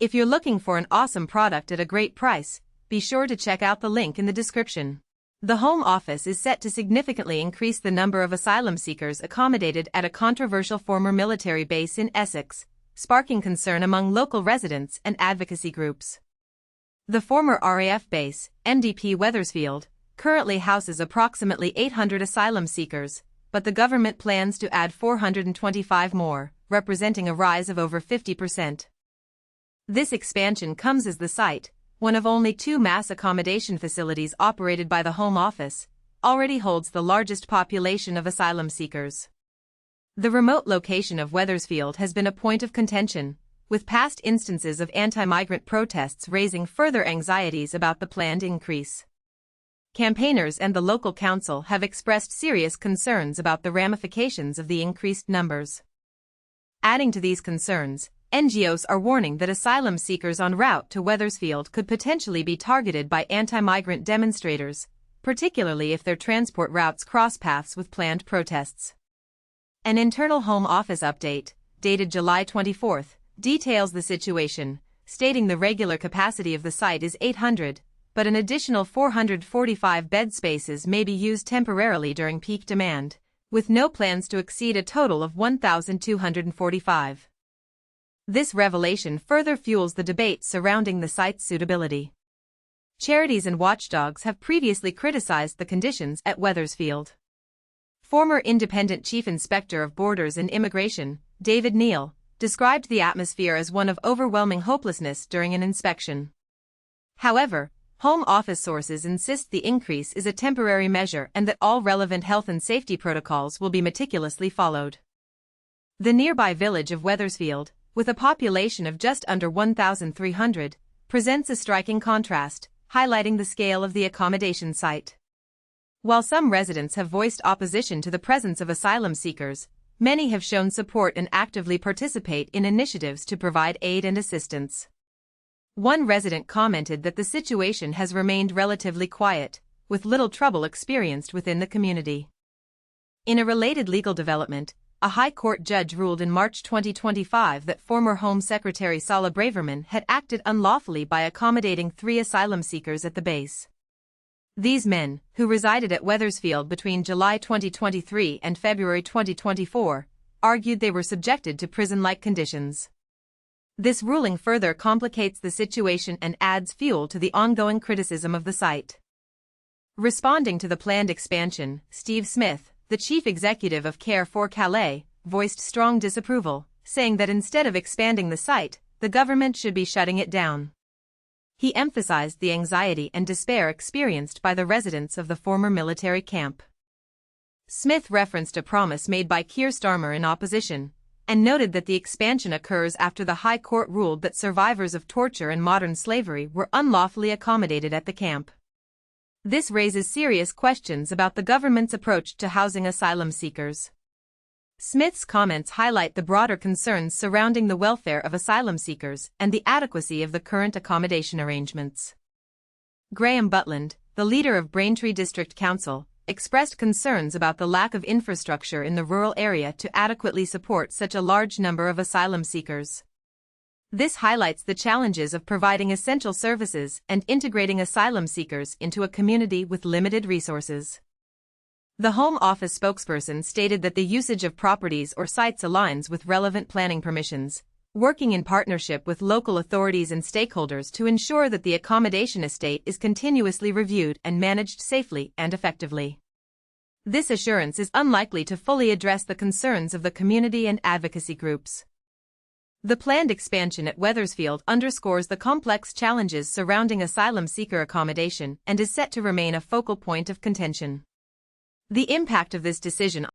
If you're looking for an awesome product at a great price, be sure to check out the link in the description. The Home Office is set to significantly increase the number of asylum seekers accommodated at a controversial former military base in Essex, sparking concern among local residents and advocacy groups. The former RAF base, MDP Wethersfield, currently houses approximately 800 asylum seekers, but the government plans to add 425 more, representing a rise of over 50%. This expansion comes as the site, one of only 2 mass accommodation facilities operated by the Home Office, already holds the largest population of asylum seekers. The remote location of Wethersfield has been a point of contention, with past instances of anti-migrant protests raising further anxieties about the planned increase. Campaigners and the local council have expressed serious concerns about the ramifications of the increased numbers. Adding to these concerns, NGOs are warning that asylum seekers en route to Wethersfield could potentially be targeted by anti-migrant demonstrators, particularly if their transport routes cross paths with planned protests. An internal Home Office update, dated July 24, details the situation, stating the regular capacity of the site is 800, but an additional 445 bed spaces may be used temporarily during peak demand, with no plans to exceed a total of 1,245. This revelation further fuels the debate surrounding the site's suitability. Charities and watchdogs have previously criticized the conditions at Wethersfield. Former Independent Chief Inspector of Borders and Immigration, David Neal, described the atmosphere as one of overwhelming hopelessness during an inspection. However, Home Office sources insist the increase is a temporary measure and that all relevant health and safety protocols will be meticulously followed. The nearby village of Wethersfield, with a population of just under 1,300, presents a striking contrast, highlighting the scale of the accommodation site. While some residents have voiced opposition to the presence of asylum seekers, many have shown support and actively participate in initiatives to provide aid and assistance. One resident commented that the situation has remained relatively quiet, with little trouble experienced within the community. In a related legal development, a High Court judge ruled in March 2025 that former Home Secretary Sala Braverman had acted unlawfully by accommodating 3 asylum seekers at the base. These men, who resided at Wethersfield between July 2023 and February 2024, argued they were subjected to prison-like conditions. This ruling further complicates the situation and adds fuel to the ongoing criticism of the site. Responding to the planned expansion, Steve Smith, the chief executive of Care for Calais, voiced strong disapproval, saying that instead of expanding the site, the government should be shutting it down. He emphasized the anxiety and despair experienced by the residents of the former military camp. Smith referenced a promise made by Keir Starmer in opposition, and noted that the expansion occurs after the High Court ruled that survivors of torture and modern slavery were unlawfully accommodated at the camp. This raises serious questions about the government's approach to housing asylum seekers. Smith's comments highlight the broader concerns surrounding the welfare of asylum seekers and the adequacy of the current accommodation arrangements. Graham Butland, the leader of Braintree District Council, expressed concerns about the lack of infrastructure in the rural area to adequately support such a large number of asylum seekers. This highlights the challenges of providing essential services and integrating asylum seekers into a community with limited resources. The Home Office spokesperson stated that the usage of properties or sites aligns with relevant planning permissions, working in partnership with local authorities and stakeholders to ensure that the accommodation estate is continuously reviewed and managed safely and effectively. This assurance is unlikely to fully address the concerns of the community and advocacy groups. The planned expansion at Wethersfield underscores the complex challenges surrounding asylum seeker accommodation and is set to remain a focal point of contention. The impact of this decision